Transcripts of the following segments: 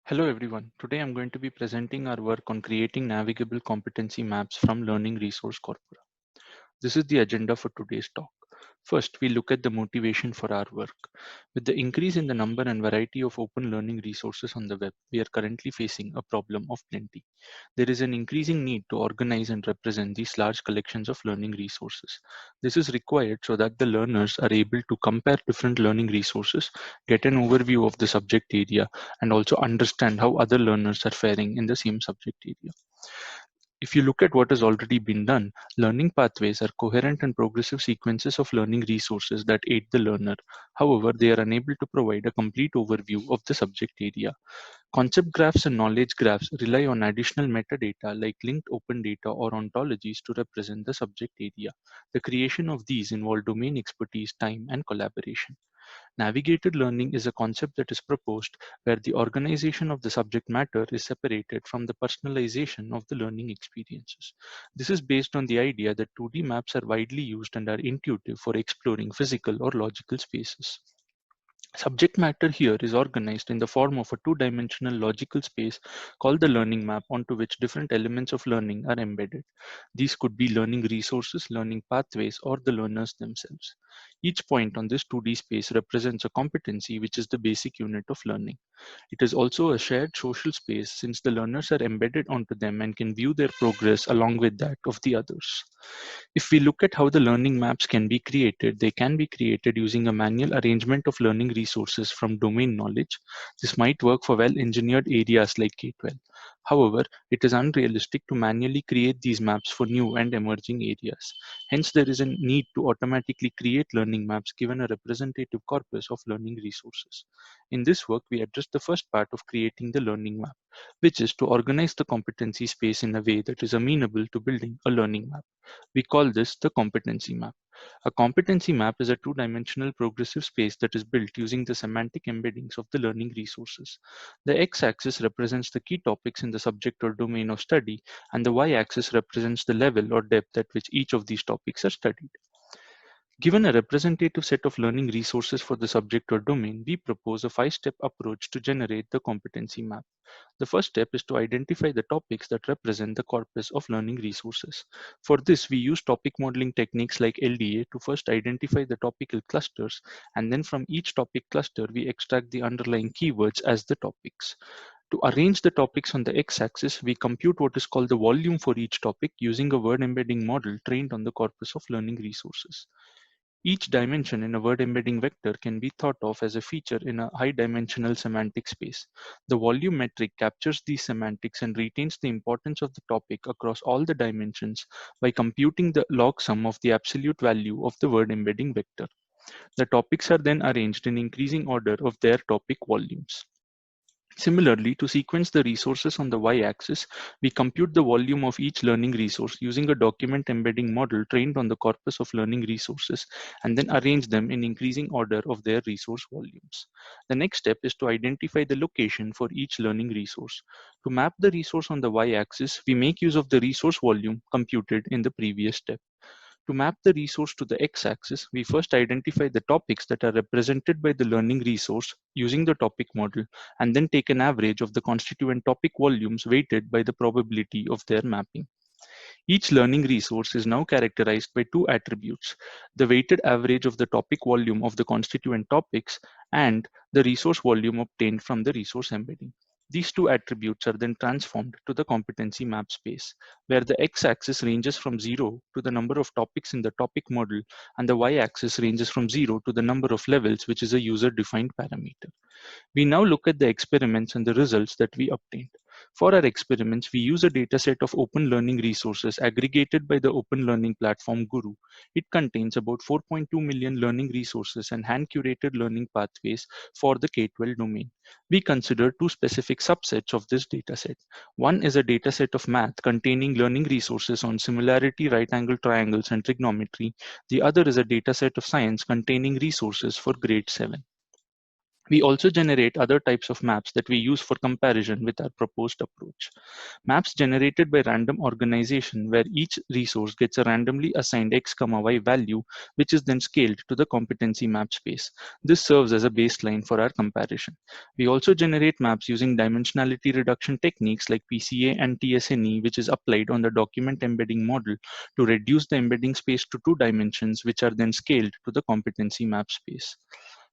Hello everyone. Today I'm going to be presenting our work on creating navigable competency maps from Learning Resource Corpora. This is the agenda for today's talk. First, we look at the motivation for our work. With the increase in the number and variety of open learning resources on the web, we are currently facing a problem of plenty. There is an increasing need to organize and represent these large collections of learning resources. This is required so that the learners are able to compare different learning resources, get an overview of the subject area, and also understand how other learners are faring in the same subject area. If you look at what has already been done, learning pathways are coherent and progressive sequences of learning resources that aid the learner. However, they are unable to provide a complete overview of the subject area. Concept graphs and knowledge graphs rely on additional metadata like linked open data or ontologies to represent the subject area. The creation of these involve domain expertise, time, and collaboration. Navigated learning is a concept that is proposed where the organization of the subject matter is separated from the personalization of the learning experiences. This is based on the idea that 2D maps are widely used and are intuitive for exploring physical or logical spaces. Subject matter here is organized in the form of a two-dimensional logical space called the learning map onto which different elements of learning are embedded. These could be learning resources, learning pathways, or the learners themselves. Each point on this 2D space represents a competency which is the basic unit of learning. It is also a shared social space since the learners are embedded onto them and can view their progress along with that of the others. If we look at how the learning maps can be created, they can be created using a manual arrangement of learning resources from domain knowledge. This might work for well-engineered areas like K-12. However, it is unrealistic to manually create these maps for new and emerging areas. Hence, there is a need to automatically create learning maps given a representative corpus of learning resources. In this work, we address the first part of creating the learning map, which is to organize the competency space in a way that is amenable to building a learning map. We call this the competency map. A competency map is a two-dimensional progressive space that is built using the semantic embeddings of the learning resources. The x-axis represents the key topics in the subject or domain of study, and the y-axis represents the level or depth at which each of these topics are studied. Given a representative set of learning resources for the subject or domain, we propose a 5-step approach to generate the competency map. The first step is to identify the topics that represent the corpus of learning resources. For this, we use topic modeling techniques like LDA to first identify the topical clusters, and then from each topic cluster, we extract the underlying keywords as the topics. To arrange the topics on the x-axis, we compute what is called the volume for each topic using a word embedding model trained on the corpus of learning resources. Each dimension in a word embedding vector can be thought of as a feature in a high-dimensional semantic space. The volume metric captures these semantics and retains the importance of the topic across all the dimensions by computing the log sum of the absolute value of the word embedding vector. The topics are then arranged in increasing order of their topic volumes. Similarly, to sequence the resources on the y-axis, we compute the volume of each learning resource using a document embedding model trained on the corpus of learning resources and then arrange them in increasing order of their resource volumes. The next step is to identify the location for each learning resource. To map the resource on the y-axis, we make use of the resource volume computed in the previous step. To map the resource to the x-axis, we first identify the topics that are represented by the learning resource using the topic model, and then take an average of the constituent topic volumes weighted by the probability of their mapping. Each learning resource is now characterized by two attributes: the weighted average of the topic volume of the constituent topics and the resource volume obtained from the resource embedding. These two attributes are then transformed to the competency map space, where the x-axis ranges from 0 to the number of topics in the topic model, and the y-axis ranges from 0 to the number of levels, which is a user-defined parameter. We now look at the experiments and the results that we obtained. For our experiments, we use a dataset of open learning resources aggregated by the open learning platform Guru. It contains about 4.2 million learning resources and hand-curated learning pathways for the K-12 domain. We consider two specific subsets of this dataset. One is a dataset of math containing learning resources on similarity, right-angle triangles, and trigonometry. The other is a dataset of science containing resources for grade 7. We also generate other types of maps that we use for comparison with our proposed approach. Maps generated by random organization where each resource gets a randomly assigned x, y value, which is then scaled to the competency map space. This serves as a baseline for our comparison. We also generate maps using dimensionality reduction techniques like PCA and TSNE, which is applied on the document embedding model to reduce the embedding space to 2 dimensions, which are then scaled to the competency map space.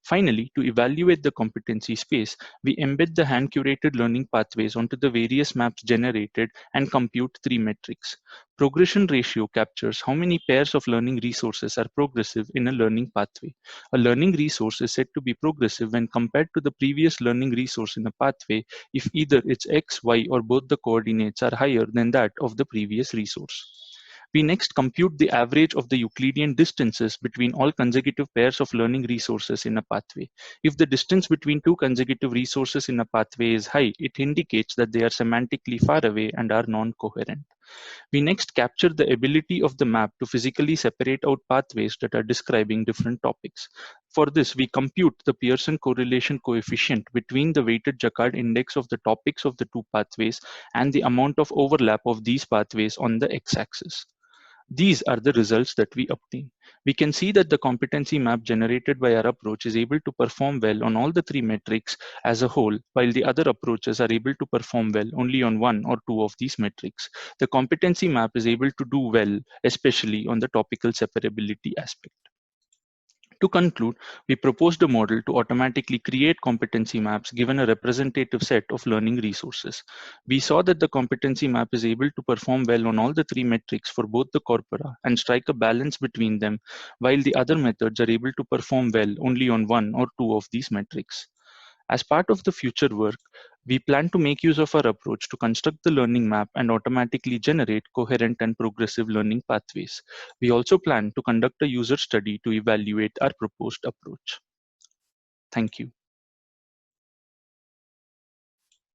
Finally, to evaluate the competency space, we embed the hand-curated learning pathways onto the various maps generated and compute 3 metrics. Progression ratio captures how many pairs of learning resources are progressive in a learning pathway. A learning resource is said to be progressive when compared to the previous learning resource in a pathway if either its x, y, or both the coordinates are higher than that of the previous resource. We next compute the average of the Euclidean distances between all consecutive pairs of learning resources in a pathway. If the distance between 2 consecutive resources in a pathway is high, it indicates that they are semantically far away and are non-coherent. We next capture the ability of the map to physically separate out pathways that are describing different topics. For this, we compute the Pearson correlation coefficient between the weighted Jaccard index of the topics of the two pathways and the amount of overlap of these pathways on the x-axis. These are the results that we obtain. We can see that the competency map generated by our approach is able to perform well on all the 3 metrics as a whole, while the other approaches are able to perform well only on 1 or 2 of these metrics. The competency map is able to do well, especially on the topical separability aspect. To conclude, we proposed a model to automatically create competency maps given a representative set of learning resources. We saw that the competency map is able to perform well on all the 3 metrics for both the corpora and strike a balance between them, while the other methods are able to perform well only on 1 or 2 of these metrics. As part of the future work, we plan to make use of our approach to construct the learning map and automatically generate coherent and progressive learning pathways. We also plan to conduct a user study to evaluate our proposed approach. Thank you.